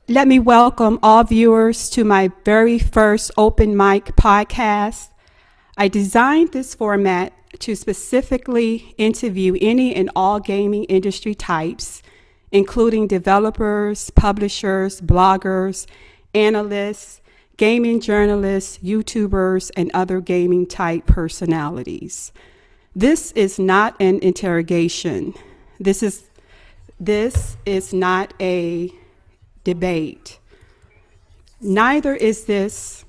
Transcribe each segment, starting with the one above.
Let me welcome all viewers to my very first open mic podcast. I designed this format to specifically interview any and all gaming industry types, including developers, publishers, bloggers, analysts, gaming journalists, YouTubers, and other gaming type personalities. This is not an interrogation. This is not a debate. Neither is this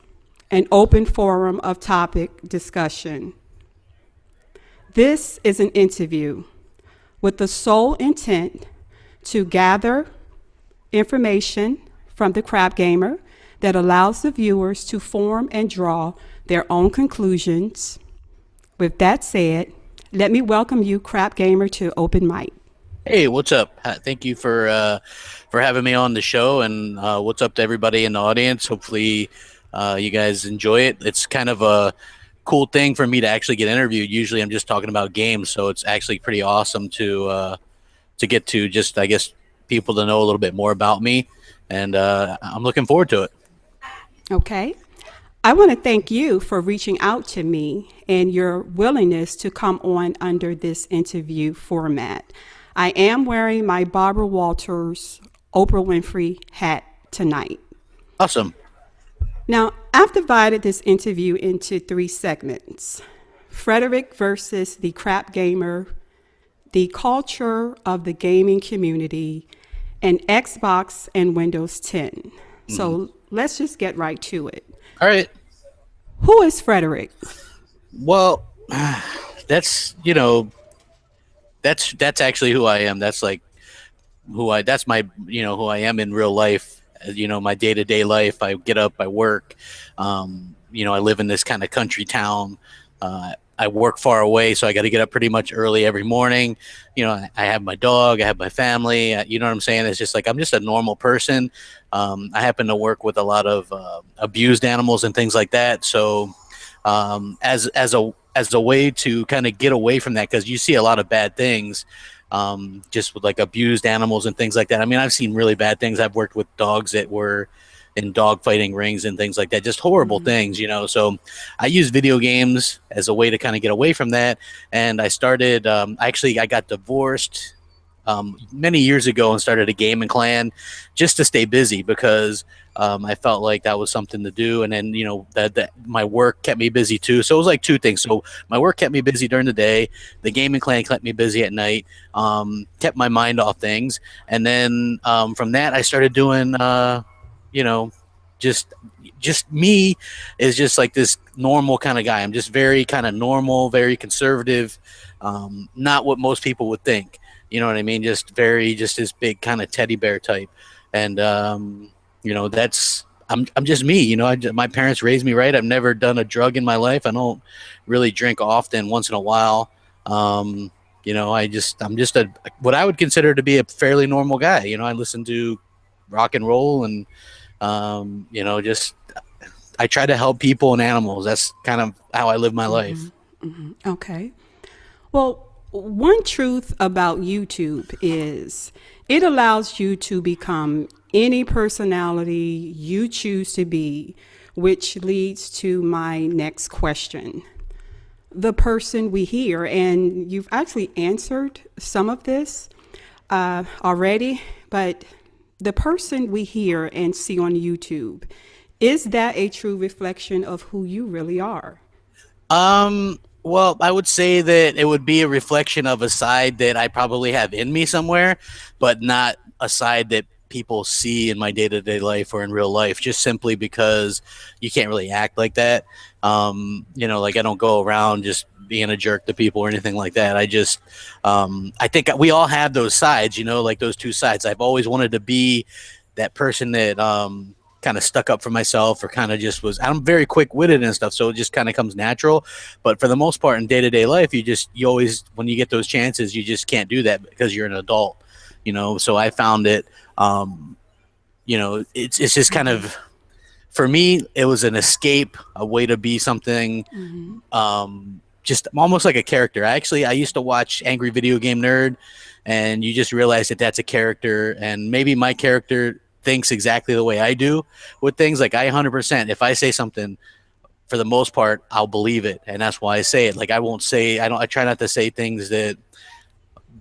an open forum of topic discussion. This is an interview with the sole intent to gather information from the Crap Gamer that allows the viewers to form and draw their own conclusions. With that said, let me welcome you, Crap Gamer, to Open Mic. Hey, what's up? Thank you for having me on the show, and what's up to everybody in the audience. Hopefully, you guys enjoy it. It's kind of a cool thing for me to actually get interviewed. Usually, I'm just talking about games, so it's actually pretty awesome to get to just, I guess, people to know a little bit more about me, and I'm looking forward to it. Okay. I want to thank you for reaching out to me and your willingness to come on under this interview format. I am wearing my Barbara Walters Oprah Winfrey hat tonight. Awesome. Now, I've divided this interview into three segments: Frederick versus the Crap Gamer, the culture of the gaming community, and Xbox and Windows 10. So let's just get right to it. All right. Who is Frederick? Well, that's that's actually who I am. That's like that's my who I am in real life. My day-to-day life. I get up, I work. I live in this kind of country town. I work far away, so I got to get up pretty much early every morning. I have my dog, I have my family. You know what I'm saying? It's just like I'm just a normal person. I happen to work with a lot of abused animals and things like that. So as a way to kind of get away from that, because you see a lot of bad things, just with like abused animals and things like that. I mean, I've seen really bad things. I've worked with dogs that were in dog fighting rings and things like that, just horrible things, So I use video games as a way to kind of get away from that. And I started, I got divorced many years ago and started a gaming clan just to stay busy, because I felt like that was something to do. And then, that my work kept me busy too. So it was like two things. So my work kept me busy during the day. The gaming clan kept me busy at night, kept my mind off things. And then from that, I started doing, just me is just like this normal kind of guy. I'm just very kind of normal, very conservative, not what most people would think. You know what I mean? Just this big kind of teddy bear type. And, I'm just me. My parents raised me right. I've never done a drug in my life. I don't really drink often, once in a while. I'm just what I would consider to be a fairly normal guy. I listen to rock and roll and, just I try to help people and animals. That's kind of how I live my life. Okay. Well, one truth about YouTube is it allows you to become any personality you choose to be, which leads to my next question. The person we hear, and you've actually answered some of this already, but the person we hear and see on YouTube, is that a true reflection of who you really are? Well, I would say that it would be a reflection of a side that I probably have in me somewhere, but not a side that people see in my day-to-day life or in real life, just simply because you can't really act like that. Like I don't go around just being a jerk to people or anything like that. I think we all have those sides, like those two sides. I've always wanted to be that person that, kind of stuck up for myself, or kind of I'm very quick-witted and stuff, so it just kind of comes natural. But for the most part in day-to-day life, you always, when you get those chances, you just can't do that because you're an adult, so I found it, it's just kind of, for me, it was an escape, a way to be something, just almost like a character. I used to watch Angry Video Game Nerd, and you just realize that that's a character, and maybe my character thinks exactly the way I do with things. Like I 100%, if I say something, for the most part, I'll believe it, and that's why I say it. Like I won't say, I try not to say things that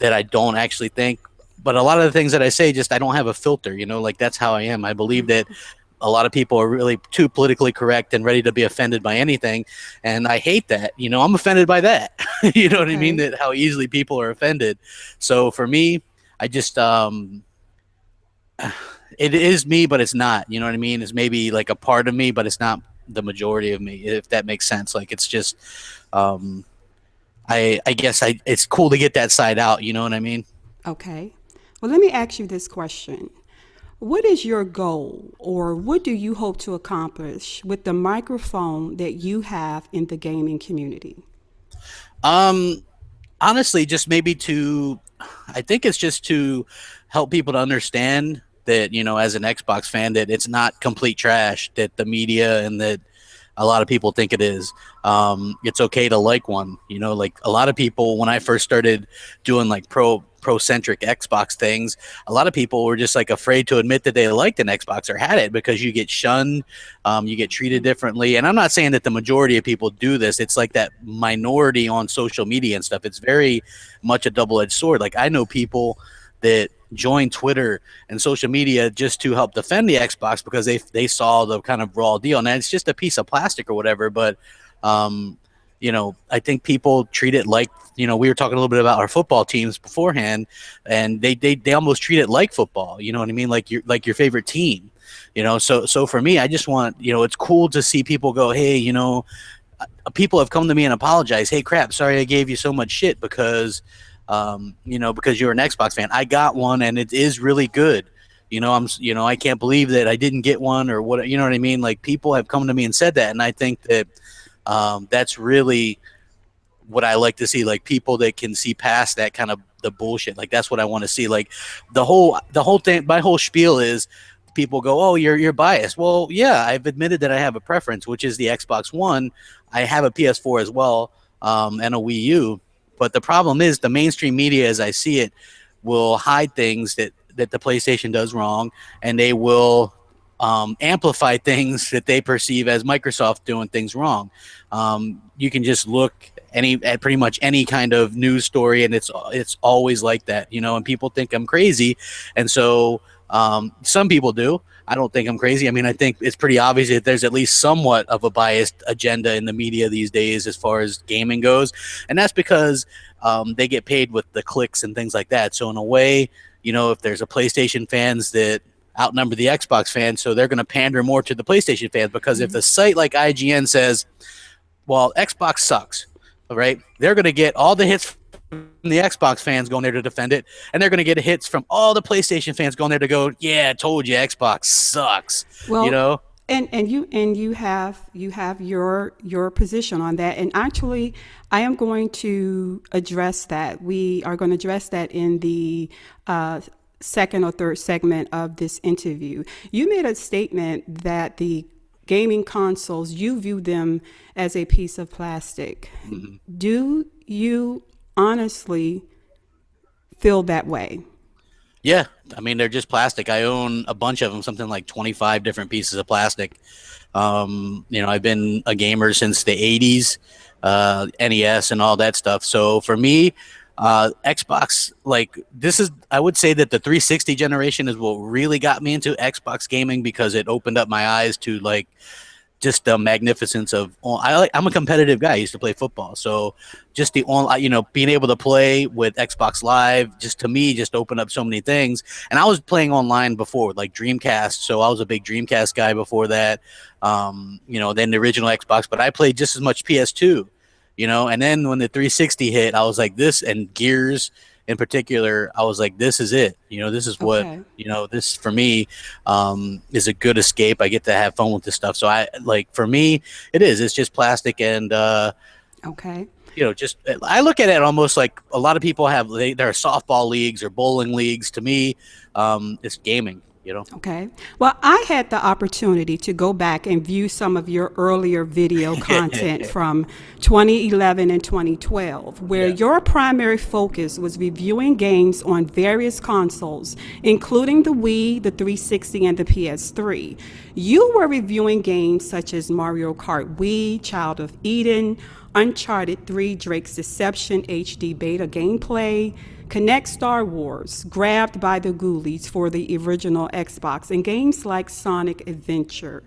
I don't actually think. But a lot of the things that I say, just I don't have a filter, like that's how I am. I believe that a lot of people are really too politically correct and ready to be offended by anything. And I hate that, I'm offended by that. You know what I mean? Okay. That how easily people are offended. So for me, I just, it is me, but it's not, you know what I mean? It's maybe like a part of me, but it's not the majority of me, if that makes sense. Like it's just, um, I guess it's cool to get that side out. You know what I mean? Okay. Well, let me ask you this question. What is your goal, or what do you hope to accomplish with the microphone that you have in the gaming community? Um, Honestly, just maybe I think it's just to help people to understand that, as an Xbox fan, that it's not complete trash, that the media and that a lot of people think it is. It's okay to like one, like a lot of people, when I first started doing like pro centric Xbox things, a lot of people were just like afraid to admit that they liked an Xbox or had it because you get shunned, you get treated differently. And I'm not saying that the majority of people do this. It's like that minority on social media and stuff. It's very much a double-edged sword. Like I know people that join Twitter and social media just to help defend the Xbox because they saw the kind of raw deal, and it's just a piece of plastic or whatever. But um, I think people treat it like, we were talking a little bit about our football teams beforehand, and they almost treat it like football. You know what I mean? Like your favorite team. So for me, I just want, it's cool to see people go, hey, people have come to me and apologized. Hey, crap, sorry I gave you so much shit because you're an Xbox fan. I got one and it is really good. I can't believe that I didn't get one or what, you know what I mean? Like people have come to me and said that. And I think that that's really what I like to see, like people that can see past that kind of the bullshit. Like that's what I want to see. Like the whole thing, my whole spiel is people go, oh, you're biased. Well, yeah, I've admitted that I have a preference, which is the Xbox One. I have a PS4 as well, and a Wii U. But the problem is the mainstream media, as I see it, will hide things that the PlayStation does wrong, and they will amplify things that they perceive as Microsoft doing things wrong. You can just look at pretty much any kind of news story, and it's always like that, and people think I'm crazy, and so some people do. I don't think I'm crazy. I mean, I think it's pretty obvious that there's at least somewhat of a biased agenda in the media these days as far as gaming goes. And that's because they get paid with the clicks and things like that. So in a way, if there's a PlayStation fans that outnumber the Xbox fans, so they're going to pander more to the PlayStation fans, because if the site like IGN says, well, Xbox sucks, right, they're going to get all the hits from the Xbox fans going there to defend it, and they're going to get hits from all the PlayStation fans going there to go, yeah, I told you Xbox sucks. Well, and you have your position on that, and actually I am going to address that. We are going to address that in the second or third segment of this interview. You made a statement that the gaming consoles, you view them as a piece of plastic. Mm-hmm. Do you honestly feel that way? Yeah, I mean, they're just plastic. I own a bunch of them, something like 25 different pieces of plastic. I've been a gamer since the 80s, NES and all that stuff. So for me, Xbox, like I would say that the 360 generation is what really got me into Xbox gaming, because it opened up my eyes to like just the magnificence of, I'm a competitive guy. I used to play football. So just the being able to play with Xbox Live, just to me, just opened up so many things. And I was playing online before with like Dreamcast. So I was a big Dreamcast guy before that. Then the original Xbox, but I played just as much PS2, and then when the 360 hit, I was like this, and Gears in particular, I was like, this is it. This is what, Okay. this for me is a good escape. I get to have fun with this stuff. So for me, it's just plastic. And, Okay. just, I look at it almost like a lot of people have, there are softball leagues or bowling leagues. To me, it's gaming. you know. Okay. Well, I had the opportunity to go back and view some of your earlier video content from 2011 and 2012, where Yeah. your primary focus was reviewing games on various consoles, including the Wii, the 360, and the PS3. You were reviewing games such as Mario Kart Wii, Child of Eden, Uncharted 3, Drake's Deception HD beta gameplay, Connect Star Wars, Grabbed by the Ghoulies for the original Xbox, and games like Sonic Adventure.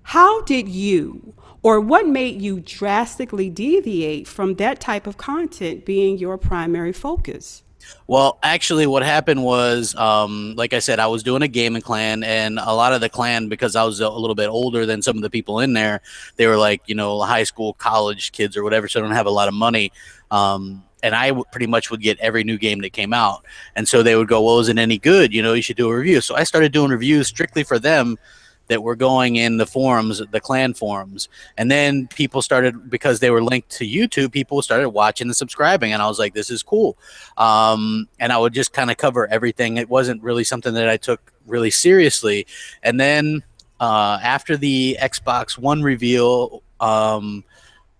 How did you, or what made you drastically deviate from that type of content being your primary focus? Well, actually, what happened was, like I said, I was doing a gaming clan, and a lot of the clan, because I was a little bit older than some of the people in there, they were like, high school, college kids or whatever, so I don't have a lot of money. And pretty much would get every new game that came out. And so they would go, well, is it any good? You should do a review. So I started doing reviews strictly for them that were going in the forums, the clan forums. And then people started, because they were linked to YouTube, people started watching and subscribing. And I was like, this is cool. And I would just kind of cover everything. It wasn't really something that I took really seriously. And then after the Xbox One reveal, and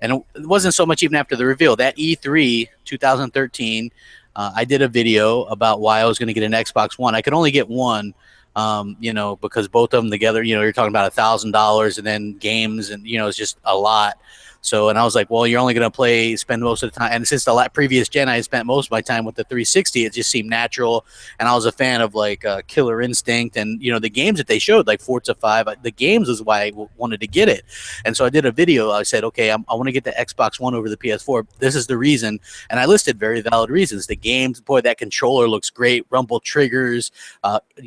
it wasn't so much even after the reveal, that E3 2013, I did a video about why I was going to get an Xbox One. I could only get one, because both of them together, you're talking about $1,000 and then games, and it's just a lot. So, and I was like, well, you're only going to spend most of the time. And since the previous gen, I had spent most of my time with the 360, it just seemed natural. And I was a fan of like Killer Instinct and, the games that they showed, like Forza 5. The games is why I wanted to get it. And so I did a video. I said, okay, I want to get the Xbox One over the PS4. This is the reason. And I listed very valid reasons. The games, boy, that controller looks great. Rumble triggers,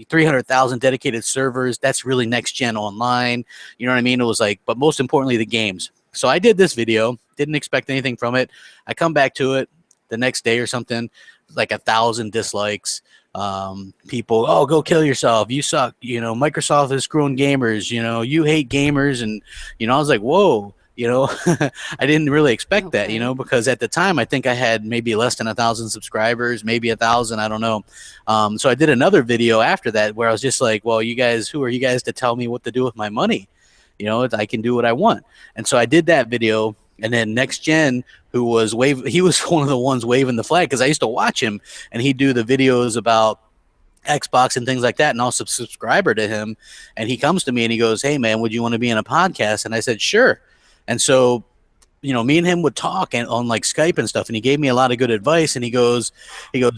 300,000 dedicated servers. That's really next gen online. You know what I mean? It was like, but most importantly, the games. So I did this video, didn't expect anything from it. I come back to it the next day or something, like 1,000 dislikes. People, oh, go kill yourself. You suck. Microsoft is screwing gamers. You hate gamers. And, I was like, whoa, I didn't really expect that, because at the time I think I had maybe less than 1,000 subscribers, maybe 1,000. I don't know. So I did another video after that where I was just like, well, you guys, who are you guys to tell me what to do with my money? I can do what I want. And so I did that video. And then Next Gen, he was one of the ones waving the flag, because I used to watch him and he'd do the videos about Xbox and things like that. And also subscriber to him. And he comes to me and he goes, hey man, would you want to be in a podcast? And I said, sure. And so, me and him would talk on like Skype and stuff. And he gave me a lot of good advice. And he goes, you're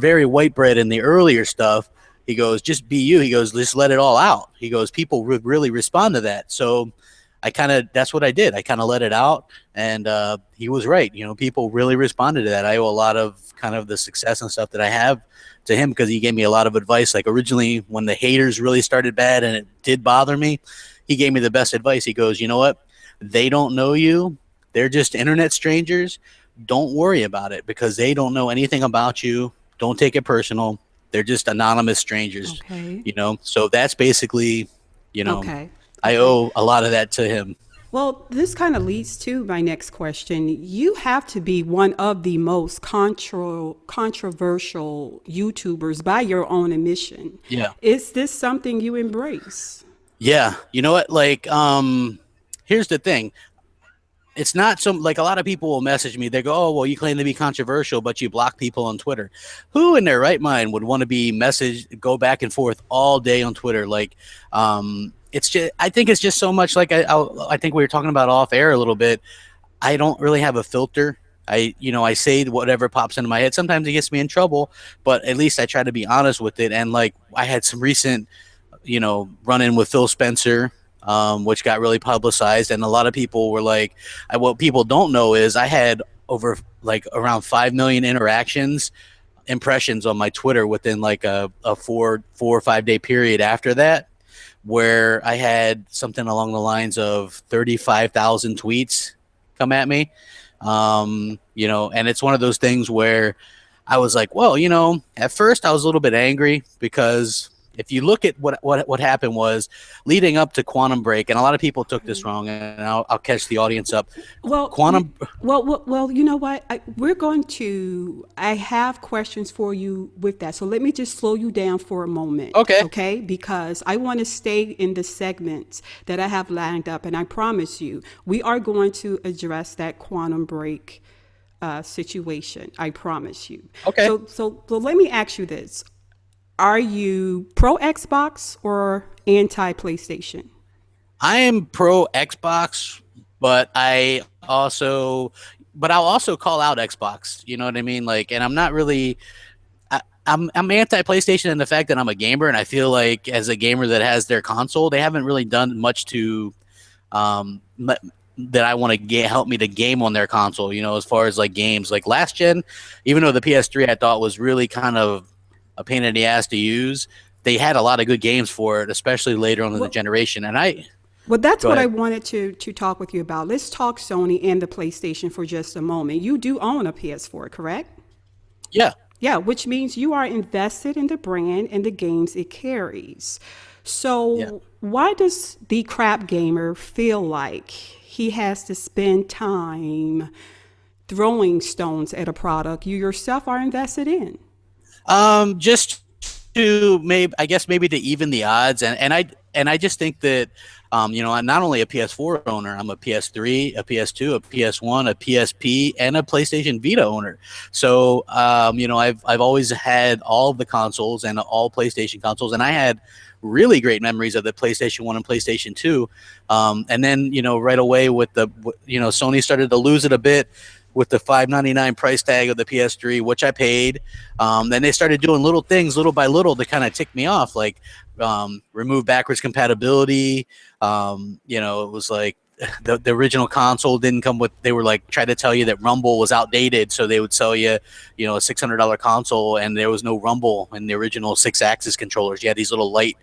very white bread in the earlier stuff. He goes, just be you. He goes, just let it all out. He goes, people would really respond to that. So that's what I did. I kind of let it out, and he was right. People really responded to that. I owe a lot of kind of the success and stuff that I have to him, because he gave me a lot of advice. Like originally when the haters really started bad and it did bother me, he gave me the best advice. He goes, you know what? They don't know you. They're just internet strangers. Don't worry about it, because they don't know anything about you. Don't take it personal. They're just anonymous strangers, Okay. So that's basically, Okay. I owe a lot of that to him. Well, this kind of leads to my next question. You have to be one of the most controversial YouTubers by your own admission. Yeah. Is this something you embrace? Yeah. You know what? Like, here's the thing. It's not like a lot of people will message me. They go, oh, well, you claim to be controversial, but you block people on Twitter. Who in their right mind would want to be go back and forth all day on Twitter? Like, it's just, I think it's just so much like I think we were talking about off air a little bit. I don't really have a filter. I say whatever pops into my head. Sometimes it gets me in trouble, but at least I try to be honest with it. And like, I had some recent, run-in with Phil Spencer, which got really publicized, and a lot of people were like, what people don't know is I had over like around 5 million impressions on my Twitter within like a 4 or 5 day period after that, where I had something along the lines of 35,000 tweets come at me. And it's one of those things where I was like, well, at first I was a little bit angry because if you look at what happened was leading up to Quantum Break, and a lot of people took this wrong, and I'll catch the audience up. Well, Quantum. well, you know what? I have questions for you with that. So let me just slow you down for a moment, Okay. okay? Because I want to stay in the segments that I have lined up, and I promise you, we are going to address that quantum break situation. I promise you. Okay. So let me ask you this: Are you pro Xbox or anti PlayStation? I am pro Xbox, but I'll also call out Xbox. You know what I mean? Like, and I'm not really. I'm anti PlayStation in the fact that I'm a gamer, and I feel like as a gamer that has their console, they haven't really done much to that I want to help me to game on their console. You know, as far as like games, like last gen, even though the PS3 I thought was really kind of a pain in the ass to use, they had a lot of good games for it, especially later on in the generation. And Well, that's go what I ahead. wanted to talk with you about. Let's talk Sony and the PlayStation for just a moment. You do own a PS4, correct? Yeah. Yeah, which means you are invested in the brand and the games it carries. Yeah. So, why does the crap gamer feel like he has to spend time throwing stones at a product you yourself are invested in? Just to maybe to even the odds, and I just think that you know, I'm not only a PS4 owner, I'm a PS3, a PS2, a PS1, a PSP, and a PlayStation Vita owner. So you know, I've always had all of the consoles and all PlayStation consoles, and I had really great memories of the PlayStation 1 and PlayStation 2. And then, you know, right away with you know, Sony started to lose it a bit with the $599 price tag of the PS3, which I paid. Then they started doing little things, little by little, to kind of tick me off, like remove backwards compatibility. You know, it was like the original console didn't come with. They were like trying to tell you that Rumble was outdated, so they would sell you, you know, a $600 console, and there was no Rumble in the original 6-axis controllers. You had these little light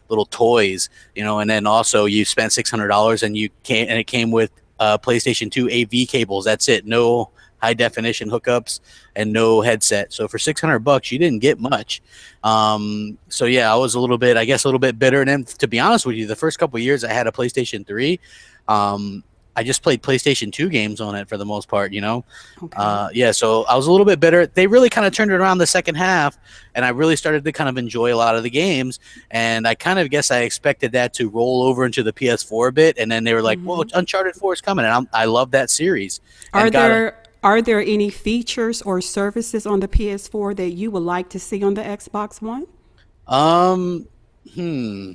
little toys, you know, and then also you spent $600 and it came with PlayStation 2 AV cables. That's it. No high definition hookups and no headset. So for $600, you didn't get much. So yeah, I was a little bit bitter. And then, to be honest with you, the first couple of years I had a PlayStation 3. I just played PlayStation 2 games on it for the most part, you know? Okay. Yeah, so I was a little bit bitter. They really kind of turned it around the second half, and I really started to kind of enjoy a lot of the games. And I kind of guess I expected that to roll over into the PS4 a bit, and then they were like, well, Uncharted 4 is coming, and I love that series. Are And got are there any features or services on the PS4 that you would like to see on the Xbox One? um, hmm.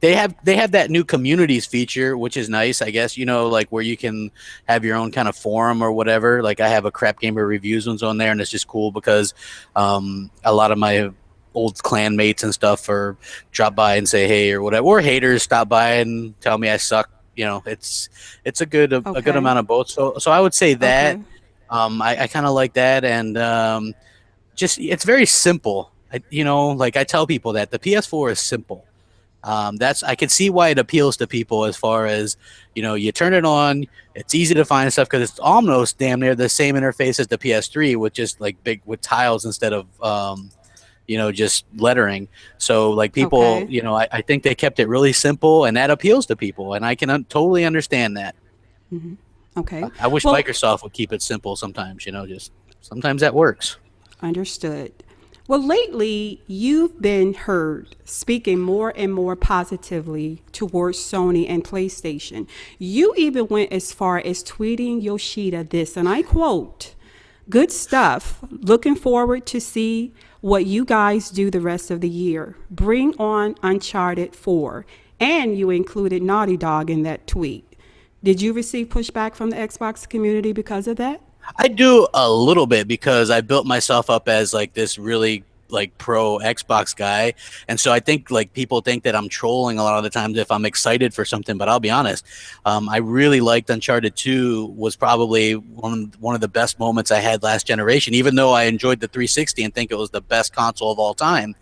They have that new communities feature, which is nice, I guess, you know, like where you can have your own kind of forum or whatever. Like I have a CrapGamer Reviews ones on there, and it's just cool because a lot of my old clan mates and stuff are drop by and say hey or whatever, or haters stop by and tell me I suck. You know, it's a good Okay. amount of both. So I would say that Okay. I kind of like that, and just it's very simple. You know, like I tell people that the PS4 is simple. That's I can see why it appeals to people, as far as, you know, you turn it on, it's easy to find stuff because it's almost damn near the same interface as the PS3, with just like big with tiles instead of you know, just lettering. So like people, Okay. you know, I think they kept it really simple, and that appeals to people, and I can totally understand that. Okay. I wish Well, Microsoft would keep it simple sometimes, you know, just sometimes that works. understood. Well, lately, you've been heard speaking more and more positively towards Sony and PlayStation. You even went as far as tweeting Yoshida this, and I quote, "Good stuff. Looking forward to see what you guys do the rest of the year. Bring on Uncharted 4." And you included Naughty Dog in that tweet. Did you receive pushback from the Xbox community because of that? I do a little bit because I built myself up as like this really like pro Xbox guy, and so I think like people think that I'm trolling a lot of the times if I'm excited for something. But I'll be honest, I really liked Uncharted 2. Was probably one of the best moments I had last generation. Even though I enjoyed the 360 and think it was the best console of all time,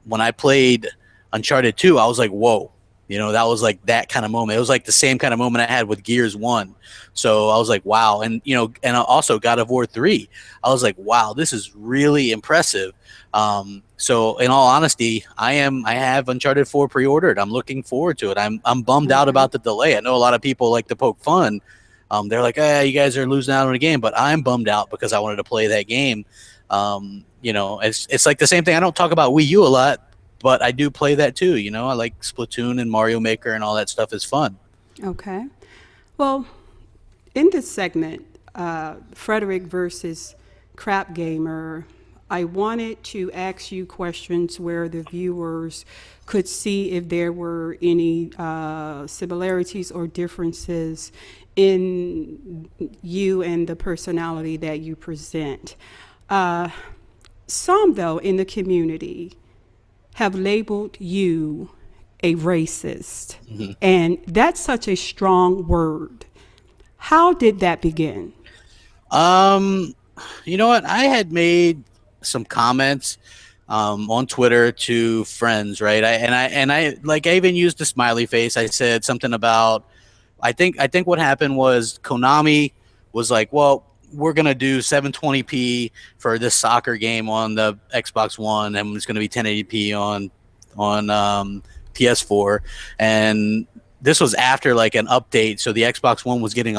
when I played Uncharted 2, I was like, whoa. You know, that was like that kind of moment. It was like the same kind of moment I had with Gears 1. So I was like, wow. And, you know, and also God of War 3. I was like, wow, this is really impressive. So in all honesty, I have Uncharted 4 pre-ordered. I'm looking forward to it. I'm bummed out Okay. about the delay. I know a lot of people like to poke fun. They're like, you guys are losing out on the game, but I'm bummed out because I wanted to play that game. You know, it's like the same thing. I don't talk about Wii U a lot, but I do play that too. You know, I like Splatoon and Mario Maker and all that stuff is fun. Okay. Well, in this segment, Frederick versus CrapGamer, I wanted to ask you questions where the viewers could see if there were any similarities or differences in you and the personality that you present. Some, though, in the community have labeled you a racist, and that's such a strong word. How did that begin? Um, you know what? I had made some comments on Twitter to friends, right? I like I even used a smiley face. I said something about I think what happened was Konami was like, well, we're gonna do 720p for this soccer game on the Xbox One, and it's gonna be 1080p on PS4, and this was after like an update, so the Xbox One was getting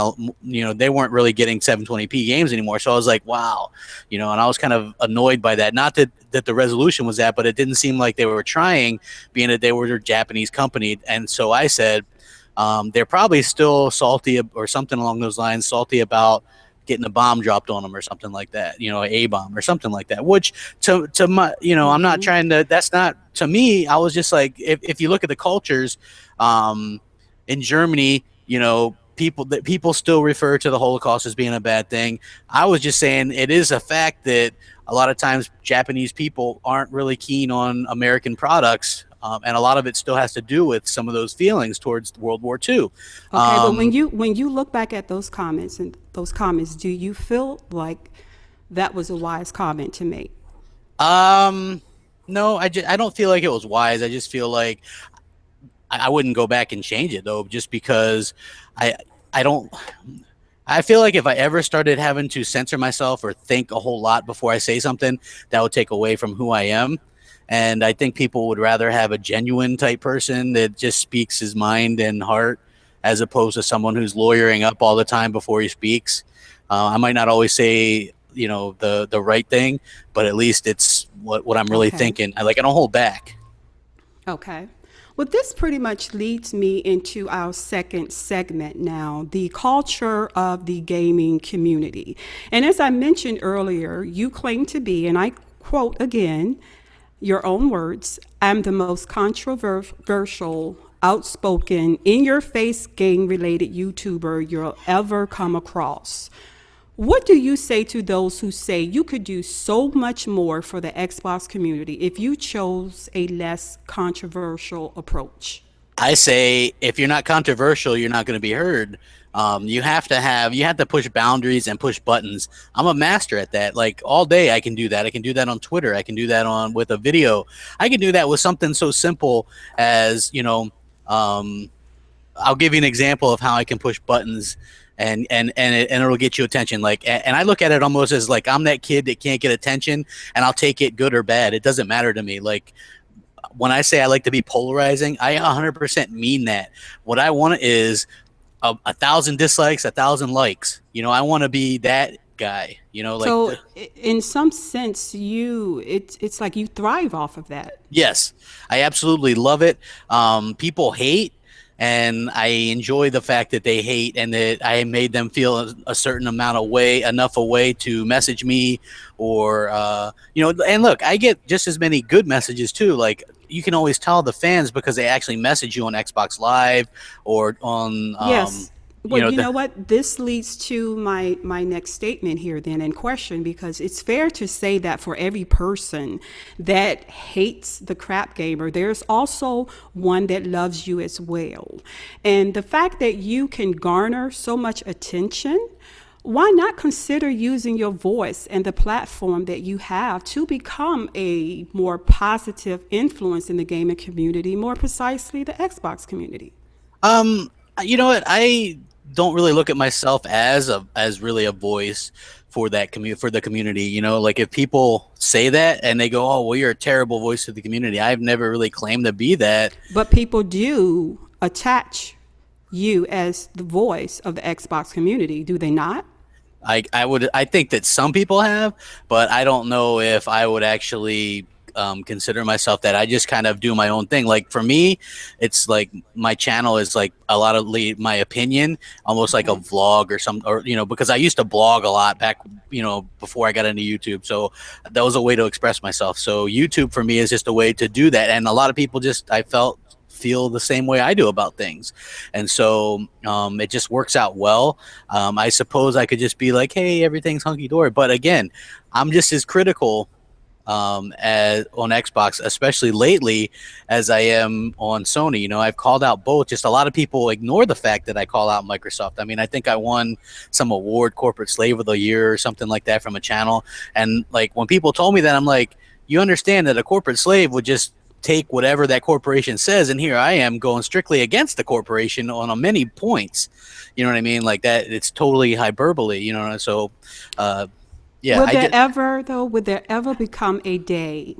they weren't really getting 720p games anymore. So I was like, wow, and I was kind of annoyed by that. Not that the resolution was that, but it didn't seem like they were trying, being that they were a Japanese company. And so I said, they're probably still salty or something along those lines, salty about getting a bomb dropped on them or something like that, a bomb or something like that, which to my, I'm not trying to, that's not to me. I was just like, if you look at the cultures, in Germany, people still refer to the Holocaust as being a bad thing. I was just saying it is a fact that a lot of times Japanese people aren't really keen on American products. And a lot of it still has to do with some of those feelings towards World War II. Okay, but when you look back at those comments, do you feel like that was a wise comment to make? No, I don't feel like it was wise. I just feel like I wouldn't go back and change it though, just because I I don't. I feel like if I ever started having to censor myself or think a whole lot before I say something, that would take away from who I am. And I think people would rather have a genuine type person that just speaks his mind and heart, as opposed to someone who's lawyering up all the time before he speaks. I might not always say, the right thing, but at least it's what I'm really Okay. thinking. I don't hold back. Okay. Well, this pretty much leads me into our second segment now, the culture of the gaming community. And as I mentioned earlier, you claim to be, and I quote again, your own words, I'm the most controversial, outspoken, in your face game related YouTuber you'll ever come across. What do you say to those who say you could do so much more for the Xbox community if you chose a less controversial approach? I say if you're not controversial, you're not going to be heard. You have to push boundaries and push buttons. I'm a master at that. Like all day, I can do that. I can do that on Twitter. I can do that with a video. I can do that with something so simple as I'll give you an example of how I can push buttons and it'll get you attention. And I look at it almost as like I'm that kid that can't get attention, and I'll take it good or bad. It doesn't matter to me. Like when I say I like to be polarizing, I 100% mean that. What I want is a thousand dislikes, 1,000 likes. I want to be that guy. So, in some sense, it's like you thrive off of that. Yes, I absolutely love it. People hate, and I enjoy the fact that they hate and that I made them feel a certain amount of enough away to message me, or and look, I get just as many good messages too. Like you can always tell the fans because they actually message you on Xbox Live or on Yes. Well, you the know what? This leads to my next statement here, then, in question, because it's fair to say that for every person that hates the crap gamer, there's also one that loves you as well. And the fact that you can garner so much attention why not consider using your voice and the platform that you have to become a more positive influence in the gaming community, more precisely the Xbox community? Um, you know what? I don't really look at myself as really a voice for that for the community. You know, like if people say that and they go, "Oh, well, you're a terrible voice to the community," I've never really claimed to be that. But people do attach you as the voice of the Xbox community, do they not? I think that some people have, but I don't know if I would actually consider myself that. I just kind of do my own thing. Like for me, it's like my channel is like a lot of my opinion, almost like a vlog or some, or you know, because I used to blog a lot back, you know, before I got into YouTube. So that was a way to express myself. So YouTube for me is just a way to do that, and a lot of people just I felt feel the same way I do about things. And so it just works out well. I suppose I could just be like, hey, everything's hunky dory. But again, I'm just as critical as on Xbox, especially lately, as I am on Sony. You know, I've called out both. Just a lot of people ignore the fact that I call out Microsoft. I mean, I think I won some award, Corporate Slave of the Year or something like that from a channel. And like when people told me that, I'm like, you understand that a corporate slave would just take whatever that corporation says, and here I am going strictly against the corporation on a many points. You know what I mean? Like that, it's totally hyperbole. You know, so yeah. Would there ever become a day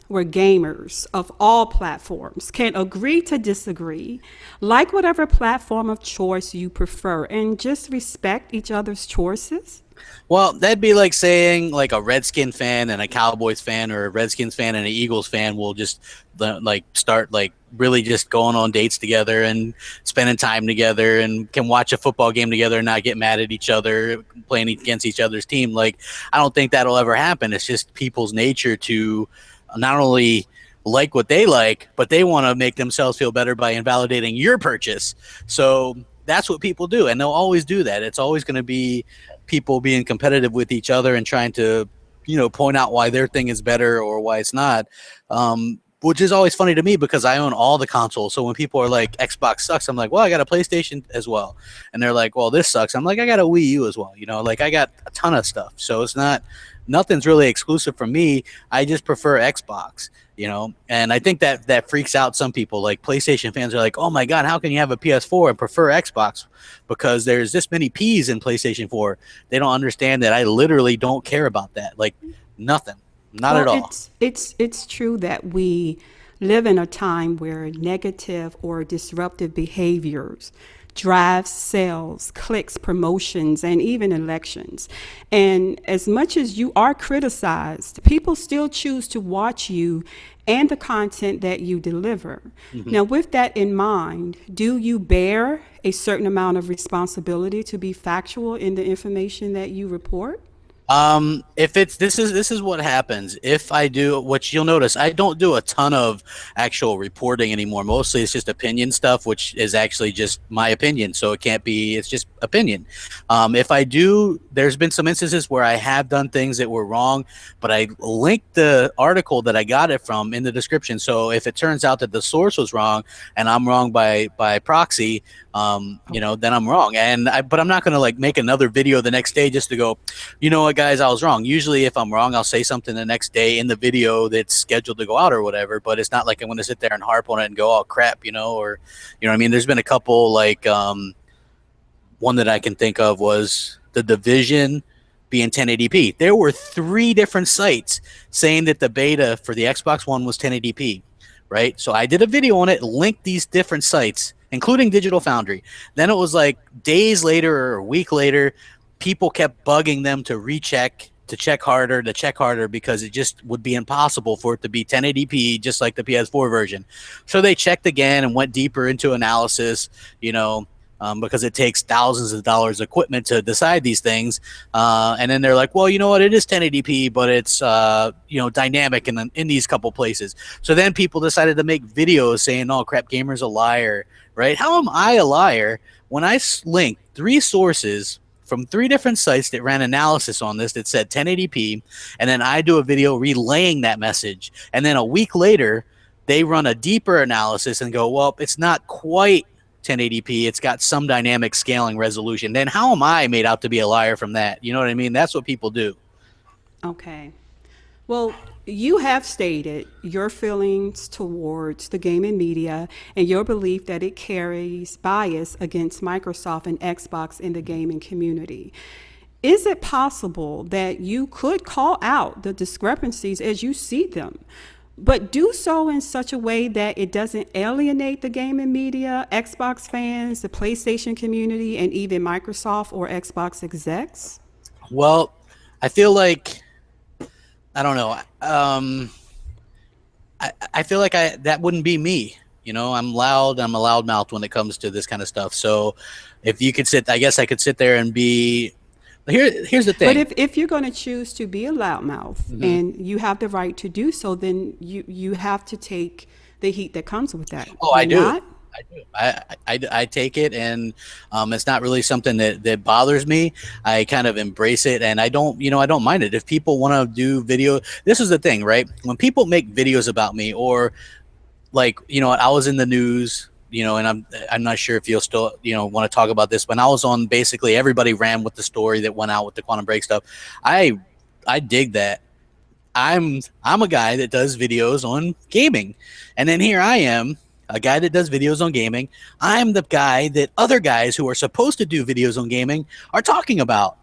where gamers of all platforms can agree to disagree, like whatever platform of choice you prefer, and just respect each other's choices? Well, that'd be like saying like a Redskin fan and a Cowboys fan, or a Redskins fan and an Eagles fan will just like start like really just going on dates together and spending time together and can watch a football game together and not get mad at each other playing against each other's team. Like, I don't think that'll ever happen. It's just people's nature to not only like what they like, but they want to make themselves feel better by invalidating your purchase. So that's what people do, and they'll always do that. It's always going to be people being competitive with each other and trying to, you know, point out why their thing is better or why it's not. Which is always funny to me because I own all the consoles. So when people are like, Xbox sucks, I'm like, well, I got a PlayStation as well. And they're like, well, this sucks. I'm like, I got a Wii U as well. You know, like I got a ton of stuff. So it's nothing's really exclusive for me. I just prefer Xbox, you know, and I think that freaks out some people. Like PlayStation fans are like, oh my God, how can you have a PS4 and prefer Xbox? Because there's this many P's in PlayStation 4. They don't understand that I literally don't care about that. Like nothing. Not at all. It's true that we live in a time where negative or disruptive behaviors drive sales, clicks, promotions, and even elections. And as much as you are criticized, people still choose to watch you and the content that you deliver. Now, with that in mind, do you bear a certain amount of responsibility to be factual in the information that you report? If it's this is what happens if I do, which you'll notice I don't do a ton of actual reporting anymore. Mostly it's just opinion stuff, which is actually just my opinion, so it's just opinion. If I do, there's been some instances where I have done things that were wrong, but I linked the article that I got it from in the description. So if it turns out that the source was wrong and I'm wrong by proxy, you know, then I'm wrong. But I'm not going to like make another video the next day just to go, you know what, guys, I was wrong. Usually if I'm wrong, I'll say something the next day in the video that's scheduled to go out or whatever, but it's not like I'm going to sit there and harp on it and go, oh crap, you know, or, you know what I mean? There's been a couple, like, one that I can think of was the Division being 1080p. There were 3 different sites saying that the beta for the Xbox One was 1080p, right? So I did a video on it, linked these different sites, including Digital Foundry. Then it was like days later or a week later, people kept bugging them to check harder because it just would be impossible for it to be 1080p just like the PS4 version. So they checked again and went deeper into analysis, you know, because it takes thousands of dollars of equipment to decide these things. And then they're like, well, you know what? It is 1080p, but it's, you know, dynamic in these couple places. So then people decided to make videos saying, oh, CrapGamer's a liar, right? How am I a liar when I linked 3 sources from 3 different sites that ran analysis on this that said 1080p, and then I do a video relaying that message, and then a week later they run a deeper analysis and go, well, it's not quite 1080p. It's got some dynamic scaling resolution. Then how am I made out to be a liar from that? You know what I mean? That's what people do. Okay. Well, you have stated your feelings towards the gaming media and your belief that it carries bias against Microsoft and Xbox in the gaming community. Is it possible that you could call out the discrepancies as you see them, but do so in such a way that it doesn't alienate the gaming media, Xbox fans, the PlayStation community, and even Microsoft or Xbox execs? Well, I feel like I don't know. I feel like that wouldn't be me. You know, I'm loud. I'm a loudmouth when it comes to this kind of stuff. So, if you could sit, I guess I could sit there and be. Here's the thing. But if you're going to choose to be a loudmouth Mhm. and you have the right to do so, then you have to take the heat that comes with that. Oh, I You're do. not? I do. I take it, and it's not really something that bothers me. I kind of embrace it, and I don't, I don't mind it. If people want to do video, this is the thing, right? When people make videos about me, or like, I was in the news, and I'm not sure if you'll still, want to talk about this. When I was on, basically everybody ran with the story that went out with the Quantum Break stuff. I dig that. I'm a guy that does videos on gaming, and then here I am, a guy that does videos on gaming. I'm the guy that other guys who are supposed to do videos on gaming are talking about.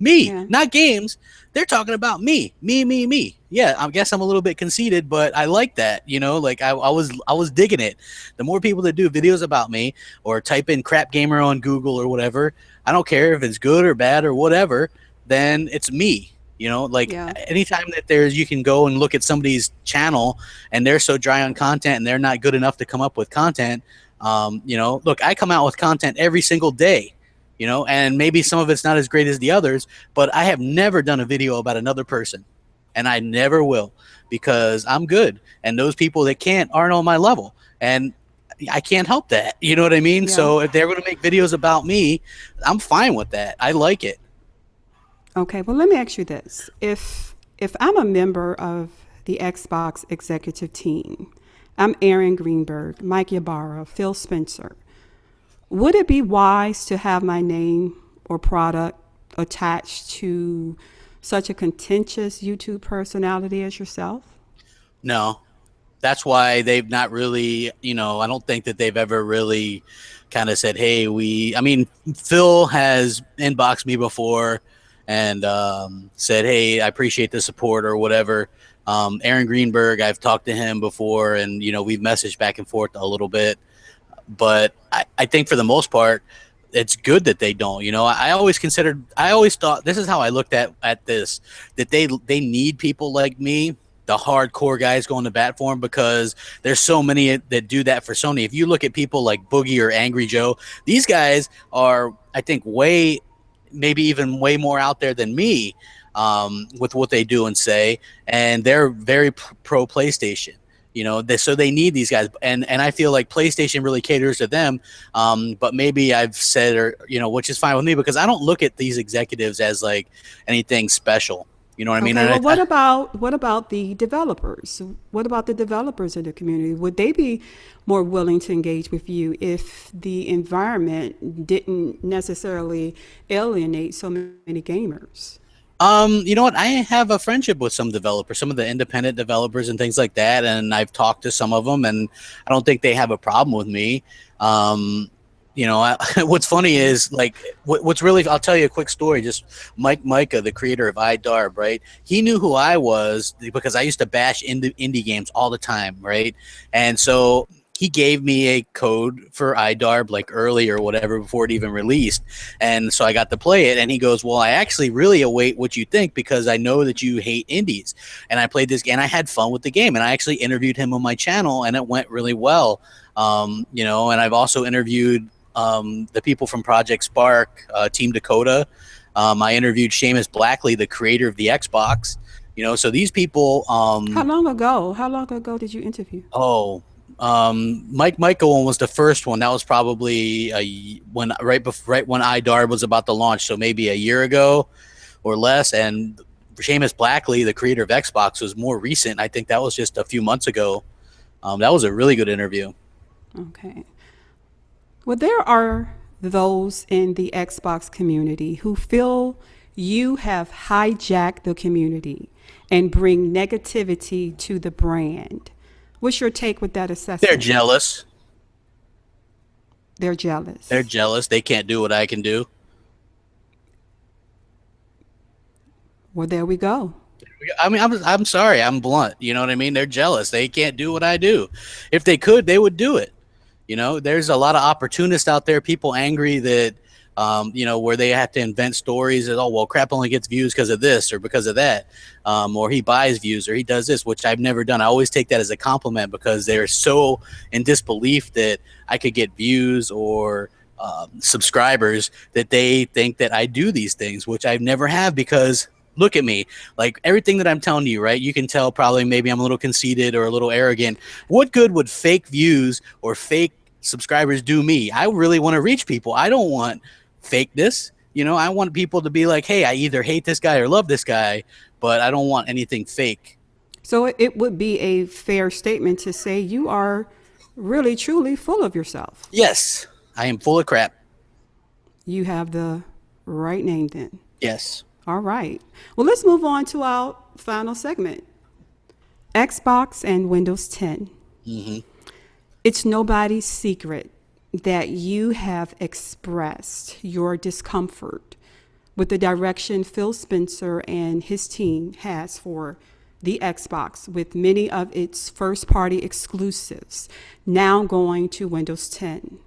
Me, Yeah. not games. They're talking about me. Me. Yeah, I guess I'm a little bit conceited, but I like that. Like I was digging it. The more people that do videos about me or type in CrapGamer on Google or whatever, I don't care if it's good or bad or whatever, then it's me. Like Yeah. anytime that you can go and look at somebody's channel and they're so dry on content and they're not good enough to come up with content. Look, I come out with content every single day. And maybe some of it's not as great as the others, but I have never done a video about another person, and I never will, because I'm good, and those people that can't aren't on my level, and I can't help that. You know what I mean? Yeah. So if they're going to make videos about me, I'm fine with that. I like it. Okay. Well, let me ask you this: if I'm a member of the Xbox executive team, I'm Aaron Greenberg, Mike Ybarra, Phil Spencer. Would it be wise to have my name or product attached to such a contentious YouTube personality as yourself? No, that's why they've not really, I don't think that they've ever really kind of said, hey, I mean, Phil has inboxed me before and said, hey, I appreciate the support or whatever. Aaron Greenberg, I've talked to him before, and, we've messaged back and forth a little bit. But I think for the most part, it's good that they don't. I always thought, this is how I looked at this, that they need people like me, the hardcore guys going to bat for them, because there's so many that do that for Sony. If you look at people like Boogie or Angry Joe, these guys are, I think, maybe even way more out there than me with what they do and say, and they're very pro PlayStation. So they need these guys, and I feel like PlayStation really caters to them. But maybe I've said, or which is fine with me, because I don't look at these executives as like anything special. You know what I mean? Okay, And well, what about the developers? What about the developers in the community? Would they be more willing to engage with you if the environment didn't necessarily alienate so many gamers? You know what? I have a friendship with some developers, some of the independent developers and things like that, and I've talked to some of them, and I don't think they have a problem with me. What's funny is, like, what's really, I'll tell you a quick story. Just Mike Micah, the creator of iDarb, right? He knew who I was because I used to bash indie games all the time, right? And so he gave me a code for iDarb like early or whatever before it even released. And so I got to play it, and he goes, well, I actually really await what you think, because I know that you hate indies. And I played this game, and I had fun with the game, and I actually interviewed him on my channel, and it went really well. And I've also interviewed the people from Project Spark, Team Dakota. I interviewed Seamus Blackley, the creator of the Xbox. So these people. How long ago? How long ago did you interview? Mike Michael was the first one. That was probably right when iDarb was about to launch, so maybe a year ago or less. And Seamus Blackley, the creator of Xbox, was more recent. I think that was just a few months ago. That was a really good interview. Okay. Well, there are those in the Xbox community who feel you have hijacked the community and bring negativity to the brand. What's your take with that They're assessment? jealous. They're They're jealous. jealous. They can't do what I can do. Well, there we go. I mean, I'm sorry. I'm blunt. You know what I mean? They're jealous. They can't do what I do. If they could, they would do it. You know, there's a lot of opportunists out there, people angry that, where they have to invent stories that, oh, well, crap only gets views because of this or because of that, or he buys views or he does this, which I've never done. I always take that as a compliment because they're so in disbelief that I could get views or subscribers that they think that I do these things, which I've never have because look at me, like everything that I'm telling you, right? You can tell probably maybe I'm a little conceited or a little arrogant. What good would fake views or fake subscribers do me? I really want to reach people. I don't want fakeness. You know, I want people to be like, hey, I either hate this guy or love this guy, but I don't want anything fake. So it would be a fair statement to say you are really, truly full of yourself. Yes, I am full of crap. You have the right name then. Yes. All right. Well, let's move on to our final segment, Xbox and Windows 10. Mm-hmm. It's nobody's secret that you have expressed your discomfort with the direction Phil Spencer and his team has for the Xbox, with many of its first party exclusives now going to Windows 10.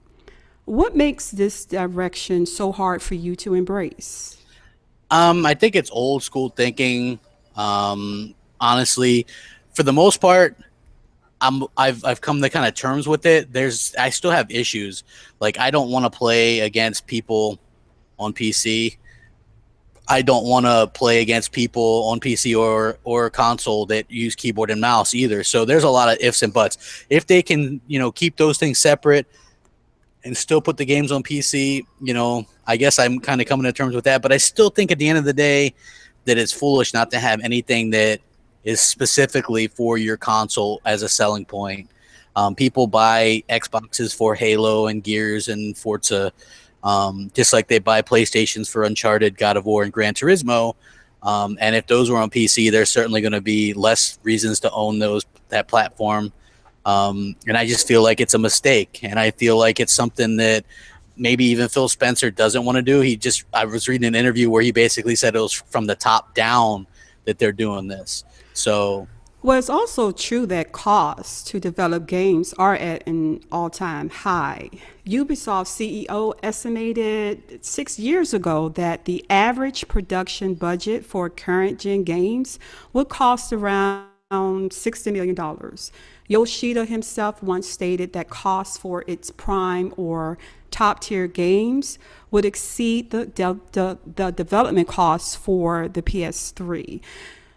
What makes this direction so hard for you to embrace? I think it's old school thinking. Honestly, for the most part, I've come to kind of terms with it. I still have issues. Like I don't want to play against people on PC. I don't want to play against people on PC or console that use keyboard and mouse either. So there's a lot of ifs and buts. If they can, keep those things separate and still put the games on PC, I guess I'm kind of coming to terms with that. But I still think at the end of the day that it's foolish not to have anything that is specifically for your console as a selling point. People buy Xboxes for Halo and Gears and Forza, just like they buy PlayStations for Uncharted, God of War, and Gran Turismo. And if those were on PC, there's certainly going to be less reasons to own that platform. And I just feel like it's a mistake. And I feel like it's something that maybe even Phil Spencer doesn't want to do. I was reading an interview where he basically said it was from the top down that they're doing this. So, Well, it's also true that costs to develop games are at an all-time high. Ubisoft CEO estimated 6 years ago that the average production budget for current-gen games would cost around $60 million. Yoshida himself once stated that costs for its prime or top-tier games would exceed the development costs for the PS3.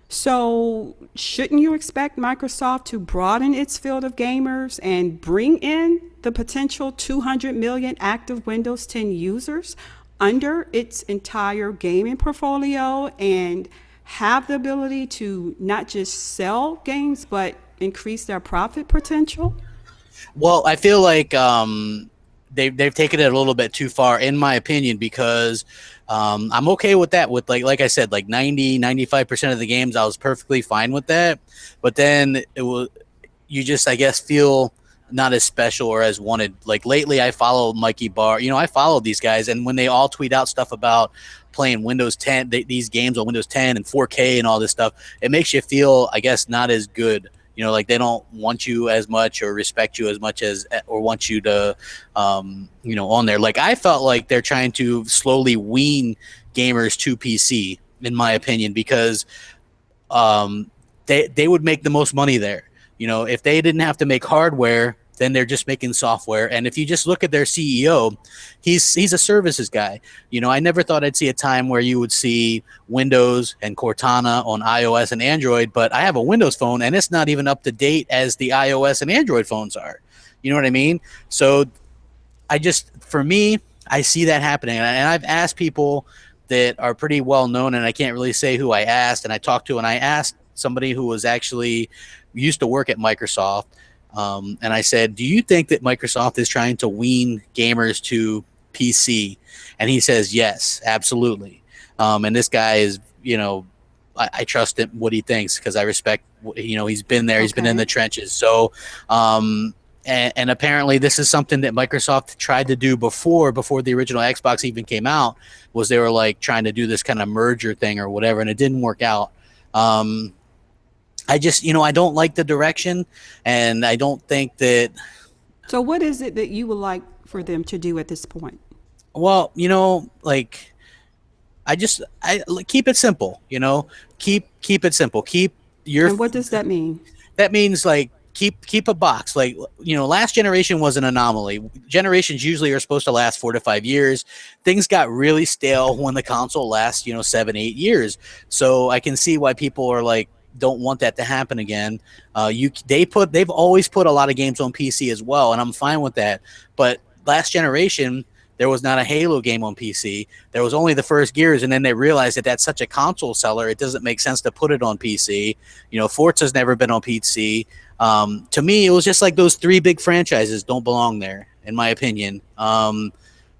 So, shouldn't you expect Microsoft to broaden its field of gamers and bring in the potential 200 million active Windows 10 users under its entire gaming portfolio and have the ability to not just sell games but increase their profit potential? well, I feel like they've taken it a little bit too far, in my opinion, because I'm okay with that. With like I said, like 95% of the games, I was perfectly fine with that. But then you just, I guess, feel not as special or as wanted. Like lately, I follow Mikey Barr. I follow these guys, and when they all tweet out stuff about playing Windows 10, these games on Windows 10 and 4K and all this stuff, it makes you feel, I guess, not as good. Like they don't want you as much or respect you as much as, or want you to, on there. Like I felt like they're trying to slowly wean gamers to PC, in my opinion, because they would make the most money there. If they didn't have to make hardware, then they're just making software. And if you just look at their CEO, he's a services guy. I never thought I'd see a time where you would see Windows and Cortana on iOS and Android, but I have a Windows phone and it's not even up to date as the iOS and Android phones are. You know what I mean? So for me, I see that happening. And I've asked people that are pretty well known, and I can't really say who I asked, and I talked to, and I asked somebody who was actually used to work at Microsoft. And I said, do you think that Microsoft is trying to wean gamers to PC? And he says, yes, absolutely. And this guy is, I trust him, what he thinks, because I respect, he's been there, he's been in the trenches. So, and apparently this is something that Microsoft tried to do before the original Xbox even came out, was they were like trying to do this kind of merger thing or whatever, and it didn't work out. I just, I don't like the direction, and I don't think that. So what is it that you would like for them to do at this point? Well, like, I keep it simple, keep it simple. Keep your. And what does that mean? That means like keep a box. Like, last generation was an anomaly. Generations usually are supposed to last 4 to 5 years. Things got really stale when the console lasts, 7, 8 years. So I can see why people are like, don't want that to happen again. They've always put a lot of games on PC as well, and I'm fine with that. But last generation, there was not a Halo game on PC. There was only the first Gears, and then they realized that that's such a console seller, it doesn't make sense to put it on PC. Forza's never been on PC. To me, it was just like those 3 big franchises don't belong there, in my opinion.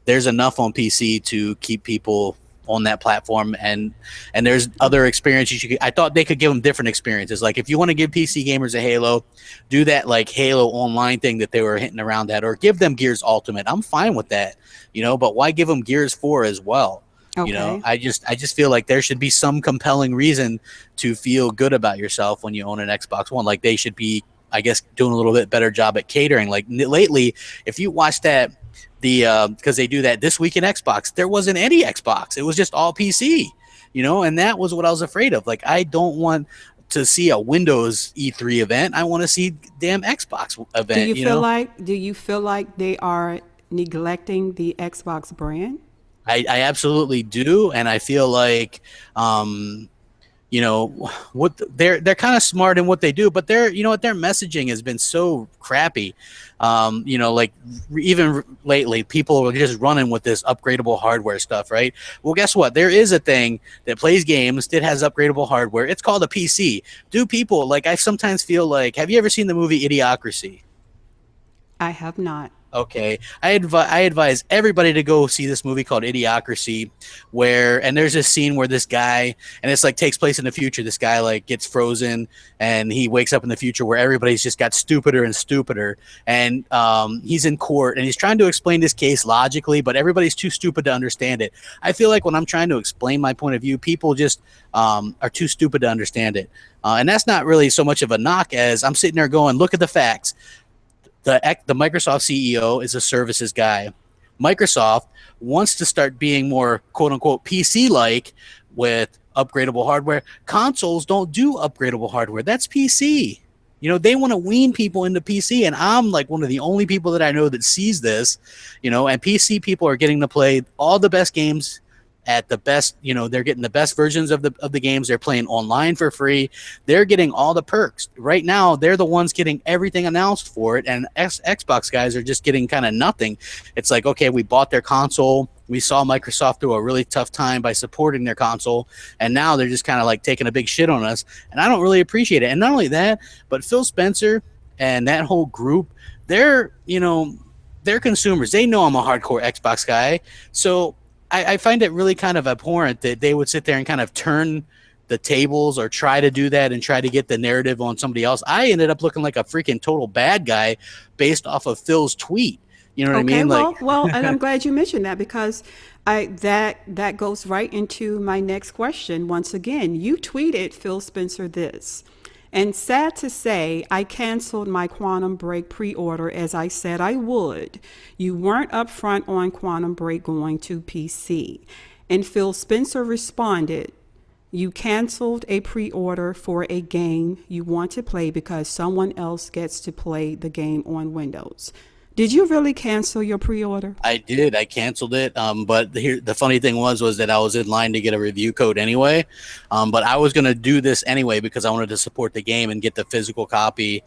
There's enough on PC to keep people on that platform, and there's other experiences I thought they could give them different experiences. Like, if you want to give PC gamers a Halo, do that like Halo Online thing that they were hitting around at, or give them Gears Ultimate. I'm fine with that, but why give them Gears 4 as well? Okay. I just feel like there should be some compelling reason to feel good about yourself when you own an Xbox One. Like, they should be, I guess, doing a little bit better job at catering. Like, lately, if you watch that, because they do that this week in Xbox, there wasn't any Xbox. It was just all PC, and that was what I was afraid of. Like, I don't want to see a Windows E3 event. I want to see damn Xbox event. Do you feel like they are neglecting the Xbox brand? I absolutely do, and I feel like what they're kind of smart in what they do, but their messaging has been so crappy. Like, even lately, people are just running with this upgradable hardware stuff, right? Well, guess what? There is a thing that plays games that has upgradable hardware. It's called a PC. Do people, like, I sometimes feel like, have you ever seen the movie Idiocracy? I have not. Okay, I advise everybody to go see this movie called Idiocracy, and there's this scene where this guy, and it's like takes place in the future. This guy like gets frozen, and he wakes up in the future where everybody's just got stupider and stupider, and he's in court and he's trying to explain this case logically, but everybody's too stupid to understand it. I feel like when I'm trying to explain my point of view, people just are too stupid to understand it, and that's not really so much of a knock as I'm sitting there going, look at the facts. The Microsoft CEO is a services guy. Microsoft wants to start being more quote-unquote PC-like with upgradable hardware. Consoles don't do upgradable hardware. That's PC. They want to wean people into PC, and I'm like one of the only people that I know that sees this, and PC people are getting to play all the best games at the best, they're getting the best versions of the games. They're playing online for free. They're getting all the perks. Right now, they're the ones getting everything announced for it, and Xbox guys are just getting kind of nothing. It's like, okay, we bought their console. We saw Microsoft through a really tough time by supporting their console, and now they're just kind of like taking a big shit on us, and I don't really appreciate it. And not only that, but Phil Spencer and that whole group, they're consumers. They know I'm a hardcore Xbox guy, so I find it really kind of abhorrent that they would sit there and kind of turn the tables or try to do that and try to get the narrative on somebody else. I ended up looking like a freaking total bad guy based off of Phil's tweet. You know what I mean? Well, and I'm glad you mentioned that, because that goes right into my next question. Once again, you tweeted Phil Spencer this. And sad to say, I canceled my Quantum Break pre-order as I said I would. You weren't upfront on Quantum Break going to PC. And Phil Spencer responded, you canceled a pre-order for a game you want to play because someone else gets to play the game on Windows. Did you really cancel your pre-order? I did. I canceled it. But the funny thing was that I was in line to get a review code anyway. But I was going to do this anyway because I wanted to support the game and get the physical copy.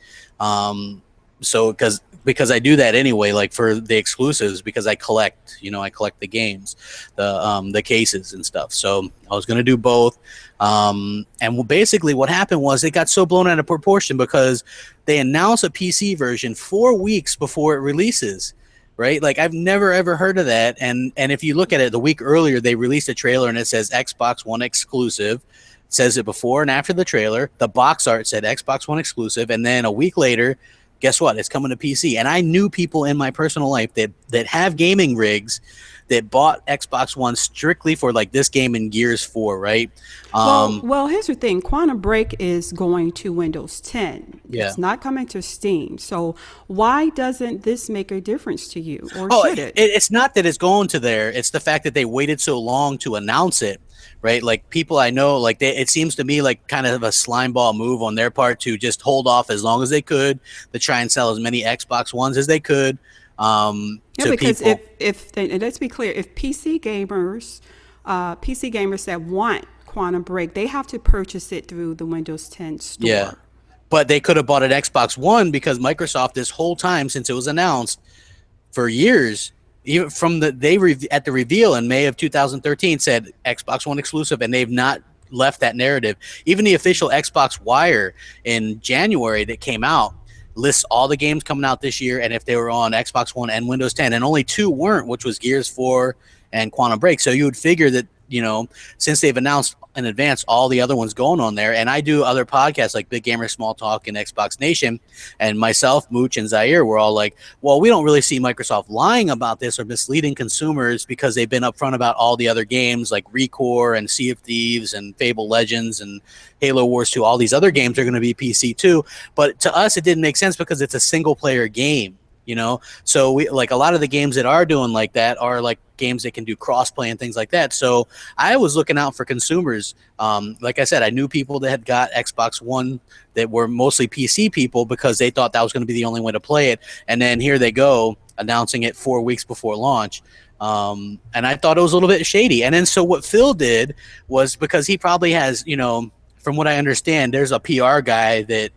So because I do that anyway, like for the exclusives, because I collect the games, the cases and stuff. So I was gonna do both, and basically what happened was it got so blown out of proportion because they announced a PC version 4 weeks before it releases. Right, like I've never ever heard of that, and if you look at it, the week earlier they released a trailer and it says Xbox One exclusive. It says it before and after the trailer. The box art said Xbox One exclusive, and then a week later, guess what? It's coming to PC. And I knew people in my personal life that have gaming rigs that bought Xbox One strictly for like this game in Gears 4, right? Well, here's the thing. Quantum Break is going to Windows 10. Yeah. It's not coming to Steam. So why doesn't this make a difference to you, or Oh, should it? it's not that it's going to there. It's the fact that they waited so long to announce it, right? Like people I know, like it seems to me like kind of a slime ball move on their part to just hold off as long as they could to try and sell as many Xbox Ones as they could Yeah, to because people. if and let's be clear, if PC gamers that want Quantum Break, they have to purchase it through the Windows 10 Yeah. store. But they could have bought an Xbox One because Microsoft this whole time since it was announced for years, even from at the reveal in May of 2013 said Xbox One exclusive, and they've not left that narrative. Even the official Xbox Wire in January that came out lists all the games coming out this year and if they were on Xbox One and Windows 10, and only two weren't, which was Gears 4 and Quantum Break. So you would figure that, since they've announced in advance all the other ones going on there, and I do other podcasts like Big Gamer Small Talk and Xbox Nation, and myself, Mooch, and Zaire were all like, well, we don't really see Microsoft lying about this or misleading consumers because they've been upfront about all the other games like Recore and Sea of Thieves and Fable Legends and Halo Wars 2. All these other games are going to be PC too. But to us, it didn't make sense because it's a single player game. So we like a lot of the games that are doing like that are like games that can do crossplay and things like that. So I was looking out for consumers. Like I said, I knew people that had got Xbox One that were mostly PC people because they thought that was going to be the only way to play it. And then here they go announcing it 4 weeks before launch. And I thought it was a little bit shady. And then so what Phil did was, because he probably has, from what I understand, there's a PR guy that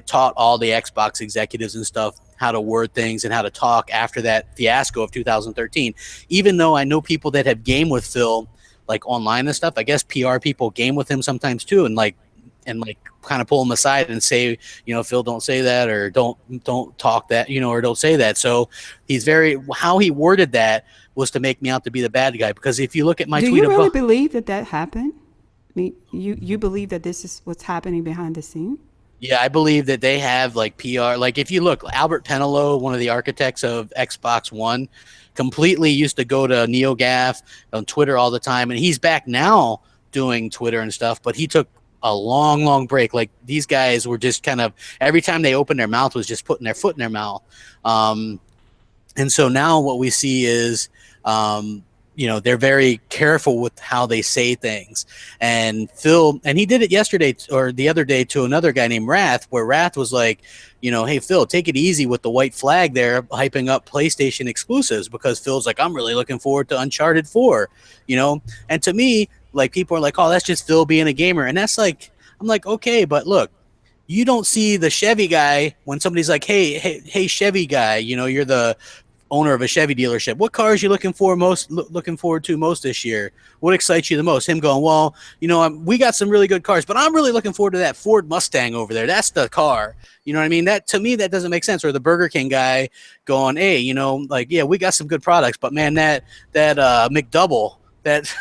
taught all the Xbox executives and stuff how to word things and how to talk after that fiasco of 2013. Even though I know people that have gamed with Phil, like online and stuff, I guess PR people game with him sometimes too, and kind of pull him aside and say, Phil, don't say that, or don't talk that, or don't say that. So how he worded that was to make me out to be the bad guy. Because if you look at my Do tweet you really above, believe that happened? I mean, you believe that this is what's happening behind the scene? yeah, I believe that they have like PR. Like if you look, Albert Penelo, one of the architects of Xbox One, completely used to go to NeoGAF on Twitter all the time, and he's back now doing Twitter and stuff. But he took a long, long break. Like these guys were just kind of every time they opened their mouth was just putting their foot in their mouth. And so now what we see is, they're very careful with how they say things. And Phil, and he did it yesterday or the other day to another guy named Wrath, where Wrath was like, hey, Phil, take it easy with the white flag there, hyping up PlayStation exclusives, because Phil's like, I'm really looking forward to Uncharted 4, And to me, like, people are like, oh, that's just Phil being a gamer. And that's like, I'm like, okay, but look, you don't see the Chevy guy when somebody's like, hey, Chevy guy, you're the owner of a Chevy dealership. What cars you looking forward to most this year? What excites you the most? Him going, well, we got some really good cars, but I'm really looking forward to that Ford Mustang over there. That's the car. You know what I mean? That to me, that doesn't make sense. Or the Burger King guy going, hey, yeah, we got some good products, but man, that McDouble, that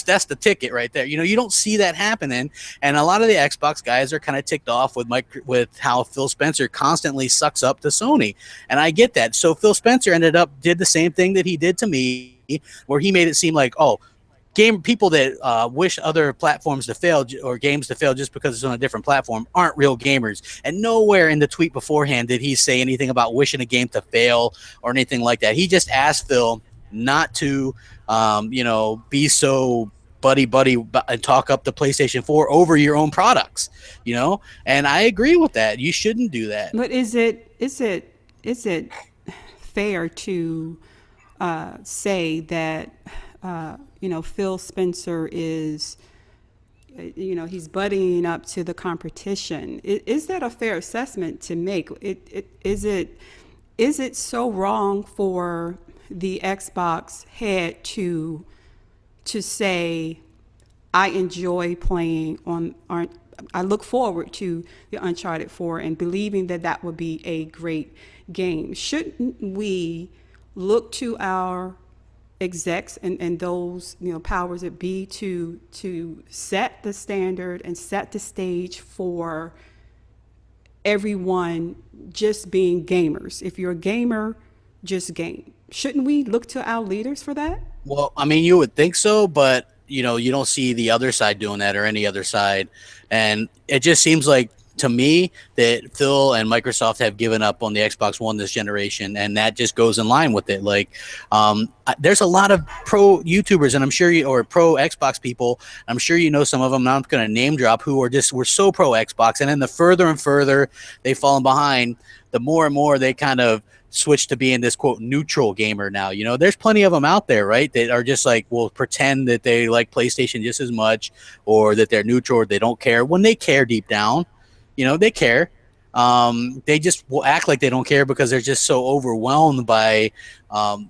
that's the ticket right there. You don't see that happening, and a lot of the Xbox guys are kind of ticked off with how Phil Spencer constantly sucks up to Sony, and I get that. So Phil Spencer did the same thing that he did to me, where he made it seem like, oh, people that wish other platforms to fail or games to fail just because it's on a different platform aren't real gamers. And nowhere in the tweet beforehand did he say anything about wishing a game to fail or anything like that. He just asked Phil not to be so buddy and talk up the PlayStation 4 over your own products, and I agree with that. You shouldn't do that. But is it fair to say that Phil Spencer is he's buddying up to the competition. Is that a fair assessment to make? Is it so wrong for the Xbox head to say, I enjoy playing I look forward to the Uncharted 4 and believing that that would be a great game? Shouldn't we look to our execs and those powers that be to set the standard and set the stage for everyone just being gamers? If you're a gamer, just game. Shouldn't we look to our leaders for that? Well, I mean, you would think so, but you don't see the other side doing that or any other side, and it just seems like to me that Phil and Microsoft have given up on the Xbox One this generation, and that just goes in line with it. Like, there's a lot of pro YouTubers, and I'm sure or pro Xbox people. I'm sure some of them. I'm not going to name drop who were so pro Xbox, and then the further and further they've fallen behind, the more and more they kind of switch to being this quote neutral gamer now. There's plenty of them out there, right, that are just like, will pretend that they like PlayStation just as much, or that they're neutral, or they don't care when they care deep down. They care. They just will act like they don't care because they're just so overwhelmed by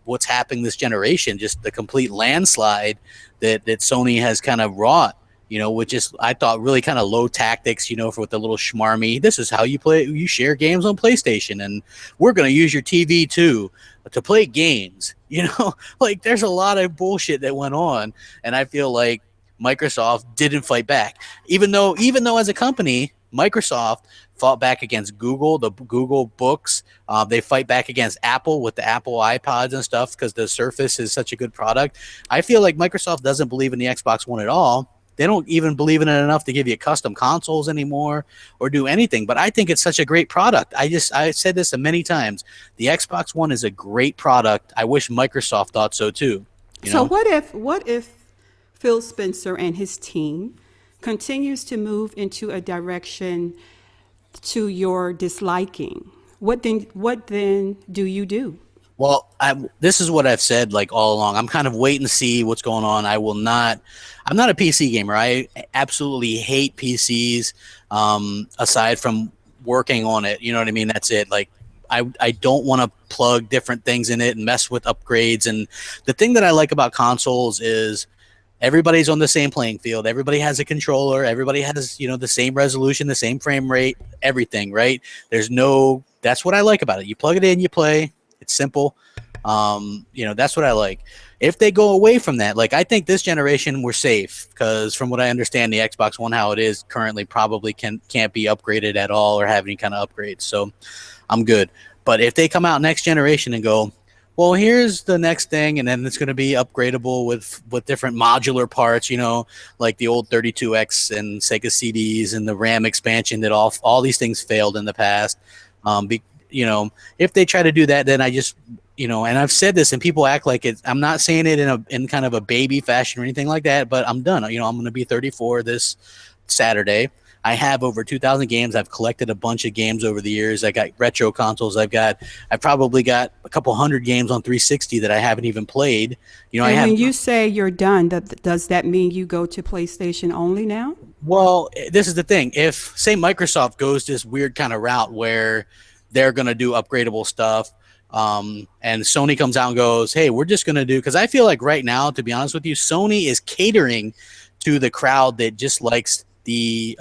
what's happening this generation, just the complete landslide that Sony has kind of wrought. Which is, I thought, really kind of low tactics, for with the little schmarmy, this is how you share games on PlayStation, and we're going to use your TV too to play games. Like, there's a lot of bullshit that went on, and I feel like Microsoft didn't fight back, even though as a company, Microsoft fought back against Google, the Google Books. They fight back against Apple with the Apple iPods and stuff because the Surface is such a good product. I feel like Microsoft doesn't believe in the Xbox One at all. They don't even believe in it enough to give you custom consoles anymore or do anything. But I think it's such a great product. I said this many times. The Xbox One is a great product. I wish Microsoft thought so too. So what if Phil Spencer and his team continues to move into a direction to your disliking? What then do you do? Well, this is what I've said like all along. I'm kind of waiting to see what's going on. I'm not a PC gamer. I absolutely hate PCs. Aside from working on it, you know what I mean? That's it. Like, I don't want to plug different things in it and mess with upgrades. And the thing that I like about consoles is everybody's on the same playing field. Everybody has a controller. Everybody has, the same resolution, the same frame rate, everything, right? That's what I like about it. You plug it in, you play. It's simple. That's what I like. If they go away from that, like, I think this generation we're safe, because from what I understand, the Xbox One, how it is currently, probably can't be upgraded at all or have any kind of upgrades. So I'm good. But if they come out next generation and go, well, here's the next thing, and then it's going to be upgradable with different modular parts, like the old 32X and Sega CDs and the RAM expansion that all these things failed in the past. If they try to do that, then I just, and I've said this, and people act like it. I'm not saying it in kind of a baby fashion or anything like that, but I'm done. I'm going to be 34 this Saturday. I have over 2,000 games. I've collected a bunch of games over the years. I got retro consoles. I've probably got a couple hundred games on 360 that I haven't even played. When you say you're done, does that mean you go to PlayStation only now? Well, this is the thing. If, say, Microsoft goes this weird kind of route where they're going to do upgradable stuff, and Sony comes out and goes, hey, we're just going to do, because I feel like right now, to be honest with you, Sony is catering to the crowd that just likes the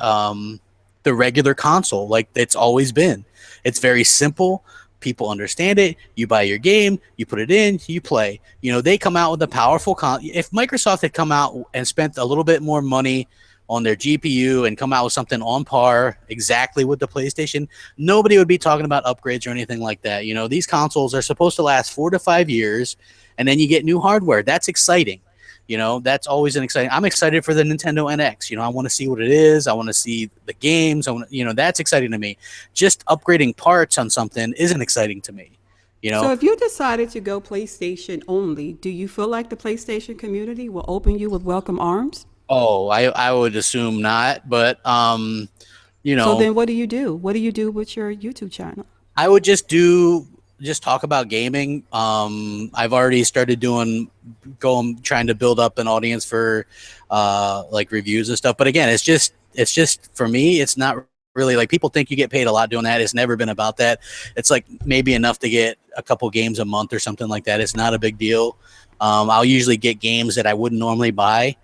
regular console, like it's always been. It's very simple. People understand it. You buy your game, you put it in, you play. They come out with a powerful if Microsoft had come out and spent a little bit more money on their GPU and come out with something on par exactly with the PlayStation, nobody would be talking about upgrades or anything like that. These consoles are supposed to last 4 to 5 years, and then you get new hardware. That's exciting. That's always I'm excited for the Nintendo NX. I want to see what it is. I want to see the games. That's exciting to me. Just upgrading parts on something isn't exciting to me. So if you decided to go PlayStation only, do you feel like the PlayStation community will open you with welcome arms? Oh, I would assume not, but So then what do you do? What do you do with your YouTube channel? I would just do just talk about gaming. I've already started trying to build up an audience for like reviews and stuff. But again, it's just for me, it's not really like people think you get paid a lot doing that. It's never been about that. It's like maybe enough to get a couple games a month or something like that. It's not a big deal. I'll usually get games that I wouldn't normally buy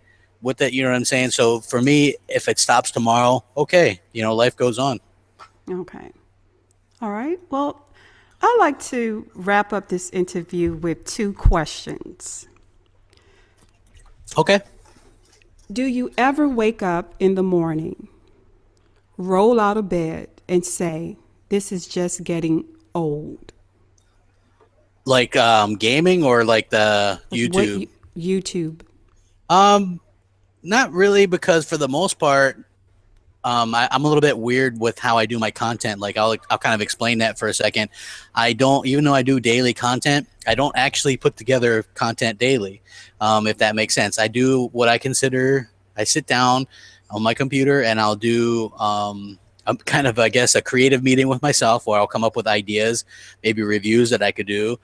with it. You know what I'm saying? So for me, if it stops tomorrow, okay, life goes on. Okay. All right. Well, I'd like to wrap up this interview with two questions. Okay. Do you ever wake up in the morning, roll out of bed, and say, this is just getting old? Like gaming or like the What YouTube? YouTube? Um, Not really, because for the most part, I'm a little bit weird with how I do my content. Like I'll kind of explain that for a second. I don't, even though I do daily content, I don't actually put together content daily. If that makes sense. I do what I consider. I sit down on my computer and I'll do a kind of, I guess, a creative meeting with myself where I'll come up with ideas, maybe reviews that I could do,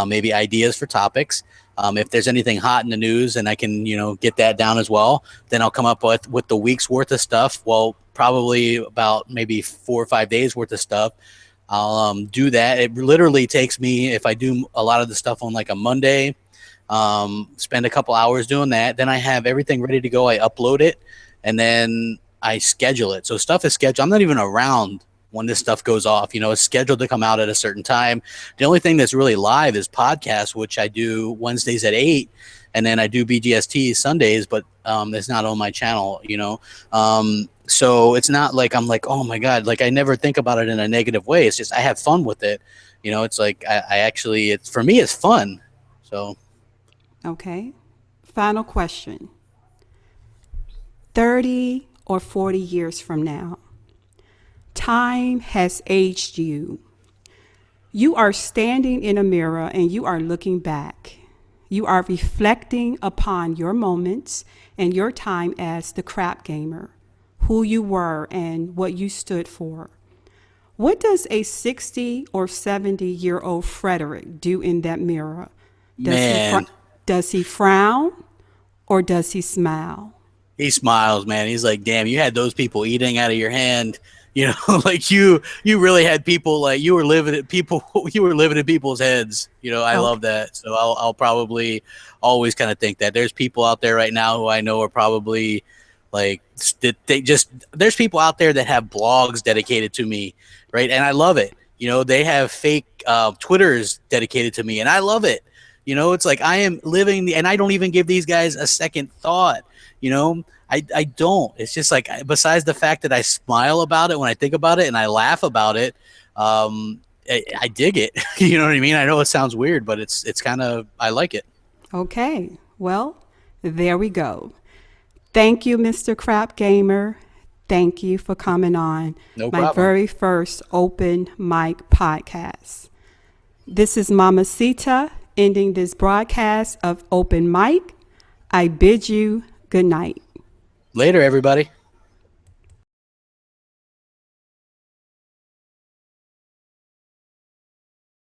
maybe ideas for topics. If there's anything hot in the news and I can, get that down as well, then I'll come up with the week's worth of stuff. Well, probably about maybe 4 or 5 days worth of stuff. I'll do that. It literally takes me, if I do a lot of the stuff on like a Monday, spend a couple hours doing that. Then I have everything ready to go. I upload it and then I schedule it. So stuff is scheduled. I'm not even around when this stuff goes off. It's scheduled to come out at a certain time. The only thing that's really live is podcasts, which I do Wednesdays at 8, and then I do BGST Sundays, but it's not on my channel. So it's not like I'm like, oh my God, like I never think about it in a negative way. It's just I have fun with it. It's like I actually, it's for me, it's fun. So Okay. Final question. 30 or 40 years from now, time has aged you. You are standing in a mirror and you are looking back. You are reflecting upon your moments and your time as the crap gamer, who you were and what you stood for. What does a 60 or 70-year-old Frederick do in that mirror? man, Does he frown or does he smile? he smiles, man. He's like, damn, you had those people eating out of your hand. Like you really had people, like you were living at people, you were living in people's heads. I Okay. love that. So I'll probably always kind of think that there's people out there right now who I know are probably like, there's people out there that have blogs dedicated to me. Right. And I love it. They have fake Twitters dedicated to me and I love it. It's like I am living and I don't even give these guys a second thought. I don't. It's just like, besides the fact that I smile about it when I think about it and I laugh about it, I dig it. You know what I mean? I know it sounds weird, but it's kind of, I like it. Okay. Well, there we go. Thank you, Mr. Crap Gamer. Thank you for coming on No my problem. very first open mic podcast. This is MamaCita ending this broadcast of Open Mic. I bid you good night. Later, everybody.